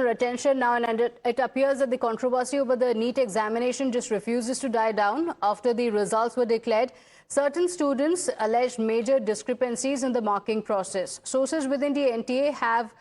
your attention now, and it appears that the controversy over the NEET examination just refuses to die down. After the results were declared, certain students alleged major discrepancies in the marking process. Sources within the NTA have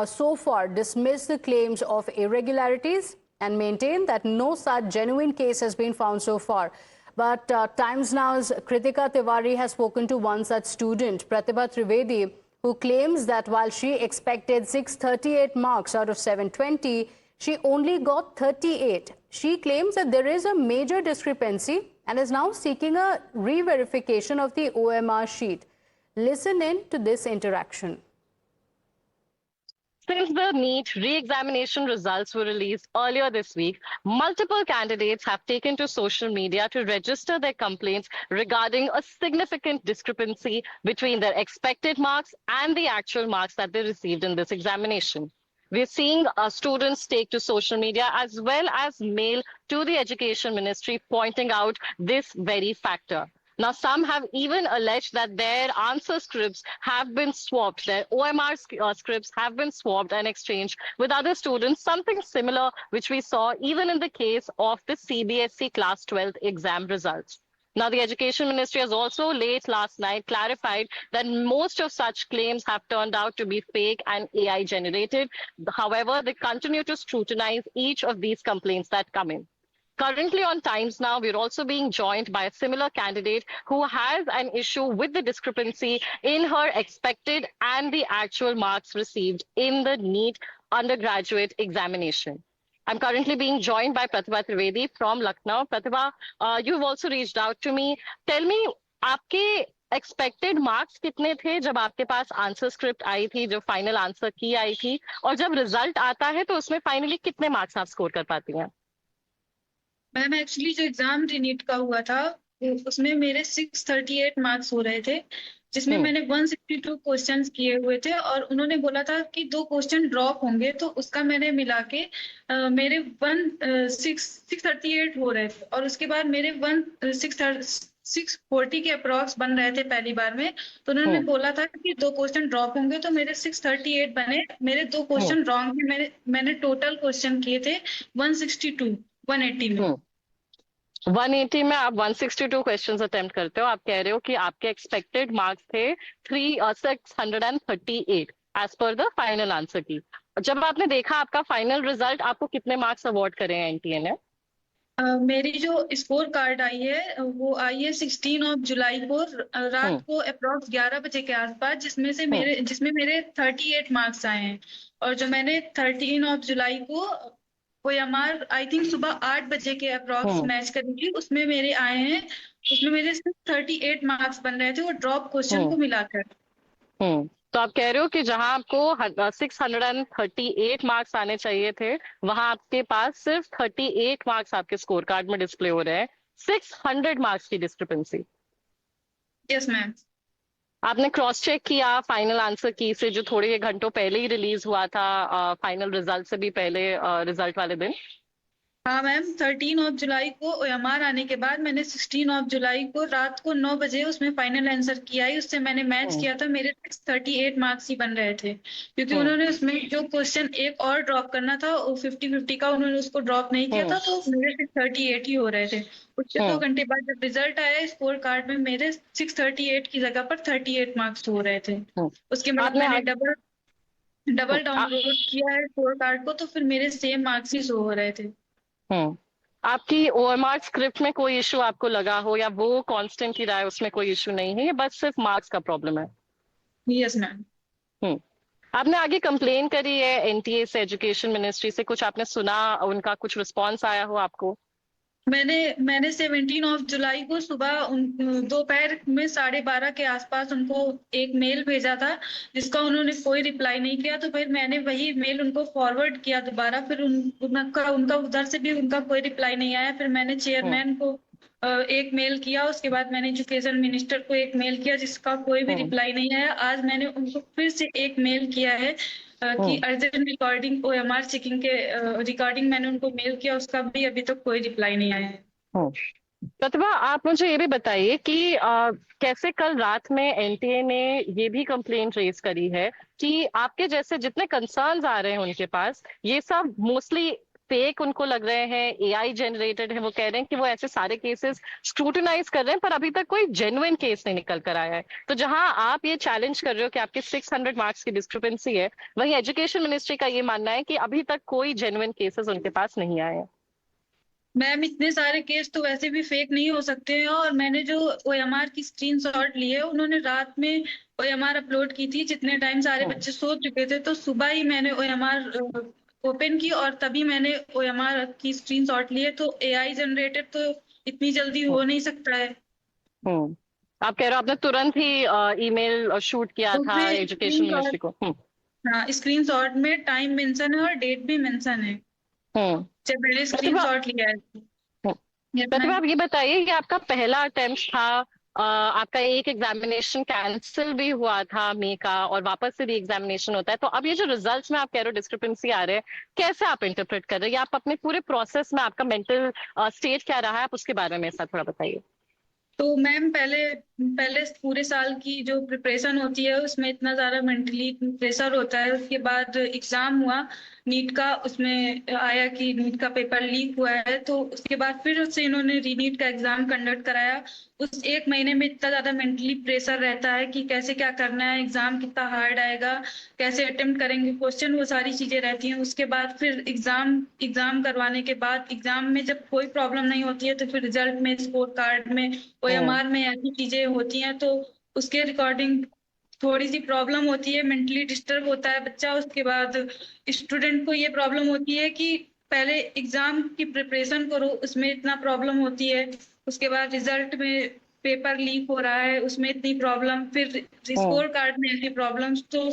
so far dismissed the claims of irregularities and maintain that no such genuine case has been found so far. But Times Now's Kritika Tiwari has spoken to one such student, Pratibha Trivedi, who claims that while she expected 638 marks out of 720, she only got 38. She claims that there is a major discrepancy and is now seeking a re-verification of the OMR sheet. Listen in to this interaction. Since the NEET re-examination results were released earlier this week, multiple candidates have taken to social media to register their complaints regarding a significant discrepancy between their expected marks and the actual marks that they received in this examination. We're seeing students take to social media as well as mail to the Education Ministry pointing out this very factor. Now, some have even alleged that their answer scripts have been swapped. Their OMR scripts have been swapped and exchanged with other students, something similar which we saw even in the case of the CBSE Class 12th exam results. Now, the Education Ministry has also late last night clarified that most of such claims have turned out to be fake and AI generated. However, they continue to scrutinize each of these complaints that come in. Currently on Times Now, we're also being joined by a similar candidate who has an issue with the discrepancy in her expected and the actual marks received in the NEET undergraduate examination. I'm currently being joined by Pratibha Trivedi from Lucknow. Pratibha, you've also reached out to me. Tell me, आपके expected marks कितने थे जब आपके पास answer script I थी, जो final answer की आई थी, और जब रिजल्ट आता है तो उसमें फाइनली कितने मार्क्स आप स्कोर कर पाती हैं? मैम, एक्चुअली जो एग्जाम नीट का हुआ था उसमें मेरे 638 मार्क्स हो रहे थे, जिसमें मैंने 162 क्वेश्चंस किए हुए थे और उन्होंने बोला था कि 2 क्वेश्चन ड्रॉप होंगे, तो उसका मैंने मिला के मेरे 638 हो रहे थे और उसके बाद मेरे 640 के अप्रॉक्स बन रहे थे पहली बार में। तो उन्होंने बोला था कि 2 क्वेश्चन ड्रॉप होंगे, तो मेरे 638 बने। मेरे 2 क्वेश्चन रॉन्ग थे। मैंने टोटल क्वेश्चन किए थे 180 में। 180 में आप 162 क्वेश्चंस अटेम्प्ट करते हो। आप कह रहे हो कि आपके एक्सपेक्टेड मार्क्स थे 638 as per the final answer की। जब आपने देखा आपका फाइनल रिजल्ट, आपको कितने मार्क्स अवार्ड करे हैं एनटीए ने? मेरी जो स्कोर कार्ड आई है वो आई है 16 जुलाई को रात को अप्रॉक्स 11 बजे के आसपास, जिसमें मेरे 38 मार्क्स आए हैं। और जो मैंने 13 जुलाई को OMR आई थिंक सुबह 8 बजे के अप्रॉक्स मैच करी थी, उसमें मेरे आए हैं। उसमें मेरे 38 मार्क्स बन रहे थे वो ड्रॉप क्वेश्चन को मिलाकर। तो आप कह रहे हो कि जहां आपको 638 मार्क्स आने चाहिए थे, वहां आपके पास सिर्फ 38 मार्क्स आपके स्कोर कार्ड में डिस्प्ले हो रहे हैं। 600 मार्क्स की डिस्क्रिपेंसी। Yes ma'am. आपने क्रॉस चेक किया फाइनल आंसर की से, जो थोड़े घंटों पहले ही रिलीज हुआ था, फाइनल रिजल्ट से भी पहले, रिजल्ट वाले दिन? हाँ मैम, 13 जुलाई को OMR आने के बाद मैंने 16 जुलाई को रात को 9 बजे उसमें फाइनल आंसर किया ही, उससे मैंने मैच किया था। मेरे 38 मार्क्स ही बन रहे थे, क्योंकि उन्होंने उसमें जो क्वेश्चन एक और ड्रॉप करना था वो 50-50 का, उन्होंने उसको ड्रॉप नहीं किया था, तो मेरे 638 ही हो रहे थे। उसके 2 घंटे बाद जब रिजल्ट आया स्कोर कार्ड में, मेरे 638 की जगह पर 38 मार्क्स हो रहे थे। उसके बाद मैंने डबल डाउनलोड किया है स्कोर कार्ड को, तो फिर मेरे सेम मार्क्स ही शो हो रहे थे। आपकी OMR स्क्रिप्ट में कोई इशू आपको लगा हो, या वो कांस्टेंट ही रहा है, उसमें कोई इशू नहीं है, ये बस सिर्फ मार्क्स का प्रॉब्लम है? Yes ma'am. आपने आगे कंप्लेन करी है एनटीए से, एजुकेशन मिनिस्ट्री से, कुछ आपने सुना, उनका कुछ रिस्पॉन्स आया हो आपको? मैंने 17 जुलाई को सुबह दोपहर में 12:30 के आसपास उनको एक मेल भेजा था, जिसका उन्होंने कोई रिप्लाई नहीं किया। तो फिर मैंने वही मेल उनको फॉरवर्ड किया दोबारा, फिर उनका उधर से भी उनका कोई रिप्लाई नहीं आया। फिर मैंने चेयरमैन को एक मेल किया, उसके बाद मैंने एजुकेशन मिनिस्टर को एक मेल किया, जिसका कोई भी रिप्लाई नहीं आया। आज मैंने उनको फिर से एक मेल किया है कि अर्जेंट रिकॉर्डिंग OMR चेकिंग के रिकॉर्डिंग मैंने उनको मेल किया, उसका भी अभी तक कोई रिप्लाई नहीं आया है। प्रतिभा, आप मुझे ये भी बताइए कि कैसे कल रात में एनटीए ने ये भी कंप्लेंट रेज करी है कि आपके जैसे जितने कंसर्न्स आ रहे हैं उनके पास, ये सब मोस्टली फेक उनको लग रहे हैं, एआई जनरेटेड है। वो कह रहे हैं कि वो ऐसे सारे केसेस स्क्रूटिनाइज कर रहे हैं, पर अभी तक कोई जेन्युइन केस नहीं निकल कर आया है। तो जहां आप ये चैलेंज कर रहे हो कि आपके 600 मार्क्स की डिस्क्रिपेंसी है, वहीं एजुकेशन मिनिस्ट्री का ये मानना है कि अभी तक कोई जेन्युइन केसेस उनके पास नहीं आए हैं। मैम इतने सारे केस तो वैसे भी फेक नहीं हो सकते हैं, और मैंने जो ओएमआर की स्क्रीनशॉट ली है, उन्होंने रात में ओएमआर अपलोड की थी, जितने टाइम सारे बच्चे सो चुके थे, तो सुबह ही मैंने ओएमआर ओपन की और तभी मैंने ओएमआर की स्क्रीनशॉट ली है। तो एआई जनरेटेड तो इतनी जल्दी हो नहीं सकता है। हम्म आप कह रहे हो आपने तुरंत ही ईमेल शूट किया था उसमें एजुकेशन मिनिस्ट्री को। हाँ, स्क्रीनशॉट में टाइम मेंशन है और डेट भी मेंशन है हम्म जब मैंने प्रतिभा स्क्रीनशॉट लिया है। हम्म, ये अपना प्रतिभा, आप ये बताइए कि आपका पहला अटेम्प्ट था, आपका एक एग्जामिनेशन कैंसिल भी हुआ था मई का, और वापस से भी एग्जामिनेशन होता है, तो अब ये जो रिजल्ट्स में आप कह रहे हो डिस्क्रिपेंसी आ रहे हैं, कैसे आप इंटरप्रेट कर रहे हैं, या आप अपने पूरे प्रोसेस में आपका मेंटल स्टेट क्या रहा है, आप उसके बारे में ऐसा थोड़ा बताइए। तो मैम पहले पहले पूरे साल की जो प्रिपरेशन होती है उसमें इतना ज्यादा मेंटली प्रेशर होता है। उसके बाद एग्जाम हुआ नीट का, उसमें आया कि नीट का पेपर लीक हुआ है, तो उसके बाद फिर से इन्होंने रीनीट का एग्जाम कंडक्ट कराया। उस एक महीने में इतना ज्यादा मेंटली प्रेशर रहता है कि कैसे क्या करना है, एग्जाम कितना हार्ड आएगा, कैसे अटेम्प्ट करेंगे क्वेश्चन, वो सारी चीजें रहती हैं। उसके बाद फिर एग्जाम करवाने के बाद एग्जाम में जब कोई प्रॉब्लम नहीं होती है, तो फिर रिजल्ट में, स्कोर कार्ड में, ओएमआर में ऐसी चीजें होती हैं, तो उसके रिकॉर्डिंग थोड़ी सी प्रॉब्लम होती है, मेंटली डिस्टर्ब होता है बच्चा। उसके बाद स्टूडेंट को ये प्रॉब्लम होती है कि पहले एग्जाम की प्रिपरेशन करो, उसमें इतना प्रॉब्लम होती है, उसके बाद रिजल्ट में पेपर लीक हो रहा है, उसमें इतनी प्रॉब्लम, फिर स्कोर कार्ड में ऐसी प्रॉब्लम्स। तो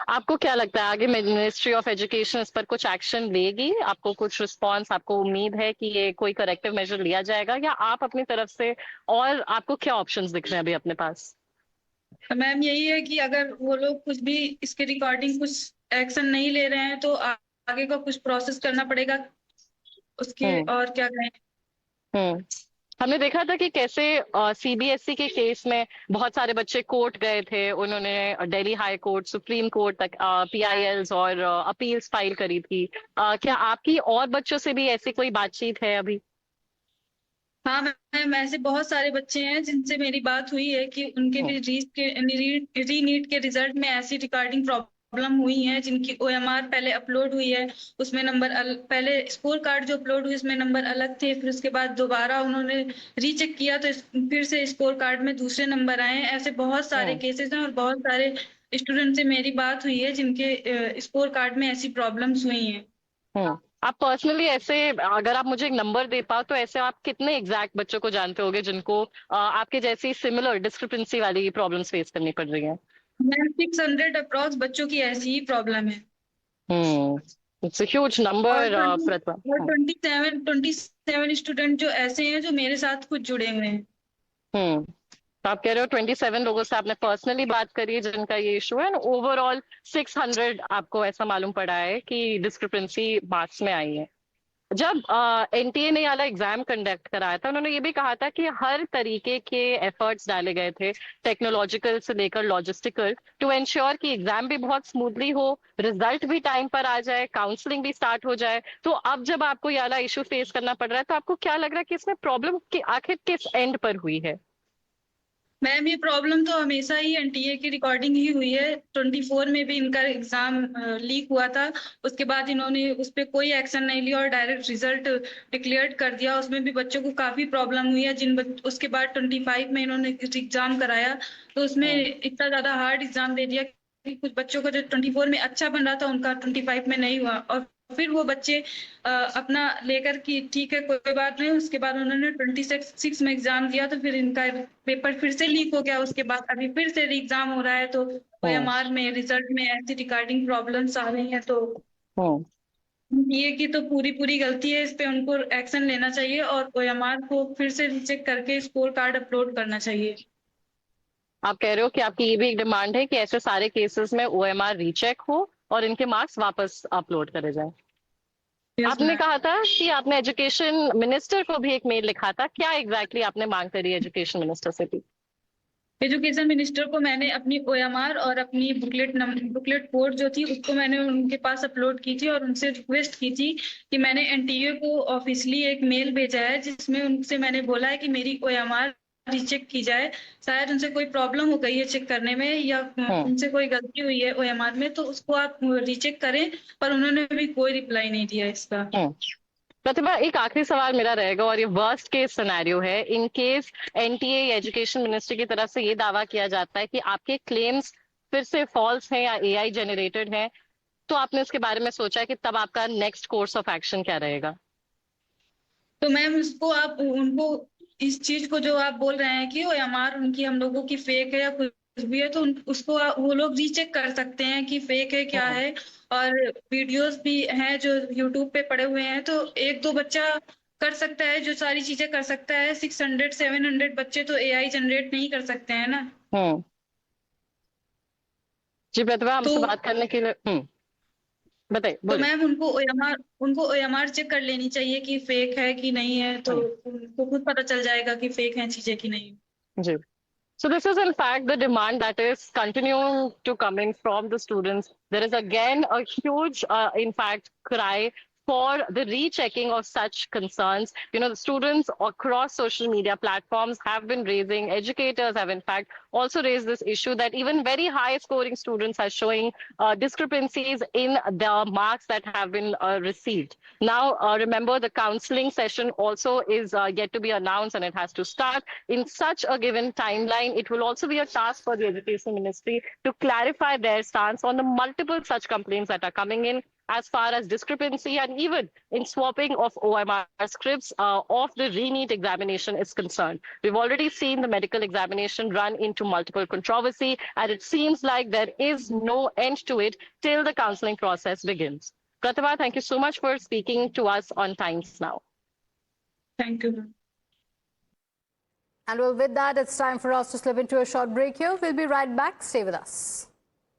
आपको क्या लगता है आगे मिनिस्ट्री ऑफ एजुकेशन इस पर कुछ एक्शन लेगी? आपको कुछ रिस्पांस, आपको उम्मीद है कि ये कोई करेक्टिव मेजर लिया जाएगा, या आप अपनी तरफ से, और आपको क्या ऑप्शंस दिख रहे हैं अभी अपने पास? मैम यही है कि अगर वो लोग कुछ भी इसके रिकॉर्डिंग कुछ एक्शन नहीं ले रहे हैं, तो आगे का कुछ प्रोसेस करना पड़ेगा उसके, हम्म और क्या कहें। हम्म हमने देखा था कि कैसे सीबीएसई के केस में बहुत सारे बच्चे कोर्ट गए थे, उन्होंने Delhi high court, supreme court तक पीआईएल्स और अपील्स फाइल करी थी। क्या आपकी और बच्चों से भी ऐसी कोई बातचीत है अभी? हाँ मैम, ऐसे बहुत सारे बच्चे हैं जिनसे मेरी बात हुई है कि उनके भी री नीट के रिजल्ट में ऐसी रिकॉर्डिंग प्रॉब्लम हुई है, जिनकी ओएमआर पहले अपलोड हुई है, उसमें पहले स्कोर कार्ड जो अपलोड हुई उसमें नंबर अलग थे, फिर उसके बाद दोबारा उन्होंने रीचेक किया तो फिर से स्कोर कार्ड में दूसरे नंबर आए हैं। ऐसे बहुत सारे हम्म केसेस हैं, और बहुत सारे स्टूडेंट से मेरी बात हुई है जिनके स्कोर कार्ड में ऐसी प्रॉब्लम्स हुई हैं। हम्म आप पर्सनली ऐसे, अगर आप मुझे एक नंबर दे पाओ, तो ऐसे आप कितने एग्जैक्ट बच्चों को जानते होगे जिनको आपके जैसी सिमिलर डिस्क्रिपेंसी वाली प्रॉब्लम्स फेस करनी पड़ रही है? मैम 600 अप्रॉक्स बच्चों की ऐसी ही प्रॉब्लम है। इट्स ह्यूज और नंबर, 20 प्रतिभा। और 27 स्टूडेंट जो ऐसे हैं जो मेरे साथ खुद जुड़े हुए हैं। हम्म तो आप कह रहे हो 27 लोगों से आपने पर्सनली बात करी है जिनका ये इशू है, ओवरऑल 600 आपको ऐसा मालूम पड़ा है कि डिस्क्रिपेंसी मार्क्स में आई है। जब एनटीए ने वाला एग्जाम कंडक्ट कराया था, उन्होंने ये भी कहा था कि हर तरीके के एफर्ट्स डाले गए थे, टेक्नोलॉजिकल से लेकर लॉजिस्टिकल, टू एंश्योर कि एग्जाम भी बहुत स्मूथली हो, रिजल्ट भी टाइम पर आ जाए, काउंसलिंग भी स्टार्ट हो जाए। तो अब जब आपको ये वाला इशू फेस करना पड़ रहा है, तो आपको क्या लग रहा है कि इसमें प्रॉब्लम की आखिर किस एंड पर हुई है? मैम ये प्रॉब्लम तो हमेशा ही एनटीए की रिकॉर्डिंग ही हुई है। 24 में भी इनका एग्जाम लीक हुआ था, उसके बाद इन्होंने उस पर कोई एक्शन नहीं लिया और डायरेक्ट रिजल्ट डिक्लेयर कर दिया। उसमें भी बच्चों को काफी प्रॉब्लम हुई है। उसके बाद 25 में इन्होंने एग्जाम कराया, तो उसमें इतना ज्यादा हार्ड एग्जाम दे दिया कि कुछ बच्चों का जो 24 में अच्छा बन रहा था उनका 25 में नहीं हुआ, और फिर वो बच्चे अपना लेकर कि ठीक है कोई बात नहीं, उसके बाद उन्होंने 26 में एग्जाम दिया, तो फिर इनका पेपर फिर से लीक हो गया। उसके बाद अभी फिर से एग्जाम हो रहा है, तो हम्म ओएमआर में रिजल्ट में ऐसी रिकॉर्डिंग प्रॉब्लम्स आ रही हैं। तो हम्म ये की तो पूरी पूरी गलती है, इस पे उनको एक्शन लेना चाहिए और ओएमआर को फिर से रीचेक करके स्कोर कार्ड अपलोड करना चाहिए। आप कह रहे हो कि आपकी ये भी एक डिमांड है कि ऐसे सारे केसेस में ओएमआर रीचेक हो और इनके मार्क्स वापस अपलोड करे जाए। यस आपने मैम। कहा था कि आपने एजुकेशन मिनिस्टर को भी एक मेल लिखा था, क्या एग्जैक्टली आपने मांग करी एजुकेशन मिनिस्टर से भी? एजुकेशन मिनिस्टर को मैंने अपनी OMR और अपनी बुकलेट कोड जो थी उसको मैंने उनके पास अपलोड की थी और उनसे रिक्वेस्ट की थी कि मैंने NTA को ऑफिशियली एक मेल भेजा है जिसमें उनसे मैंने बोला है कि मेरी OMR रीचेक की जाए। शायद उनसे कोई प्रॉब्लम हो गई है चेक करने में या उनसे कोई गलती हुई है OMR में, तो उसको आप रीचेक करें, पर उन्होंने भी कोई रिप्लाई नहीं दिया इसका। प्रतिभा, एक आखिरी सवाल मेरा रहेगा और ये वर्स्ट केस सिनेरियो है। In case NTA education ministry की तरफ से ये दावा किया जाता है कि आपके क्लेम्स फिर से फॉल्स हैं या AI जनरेटेड हैं, तो आपने इसके बारे में सोचा है कि तब आपका नेक्स्ट कोर्स ऑफ एक्शन क्या रहेगा? तो मैम उसको आप उनको इस चीज को जो आप बोल रहे हैं कि OMR उनकी हम लोगों की फेक है या कुछ भी है, तो उसको वो लोग रीचेक कर सकते हैं कि फेक है क्या है। और वीडियोस भी हैं जो यूट्यूब पे पड़े हुए हैं, तो एक दो बच्चा कर सकता है जो सारी चीजें कर सकता है। 600-700 बच्चे तो AI जनरेट नहीं कर सकते हैं ना। जी प्रतिभा, तो हमसे बात करने के लिए बताइए, तो बोलिए। मैम उनको OMR चेक कर लेनी चाहिए कि फेक है कि नहीं है, तो उनको खुद पता चल जाएगा कि फेक है चीजें कि नहीं। जी। So this is in fact the demand that is continuing to come in from the students. There is again a huge, in fact, cry for the rechecking of such concerns. You know, the students across social media platforms have been raising, educators have in fact also raised this issue that even very high scoring students are showing discrepancies in the marks that have been received. Now, remember the counseling session also is yet to be announced and it has to start in such a given timeline. It will also be a task for the Education Ministry to clarify their stance on the multiple such complaints that are coming in as far as discrepancy and even in swapping of OMR scripts of the re-NEET examination is concerned. We've already seen the medical examination run into multiple controversy, and it seems like there is no end to it till the counseling process begins. Pratibha, thank you so much for speaking to us on Times Now. Thank you, ma'am. And well, with that, it's time for us to slip into a short break here. We'll be right back. Stay with us.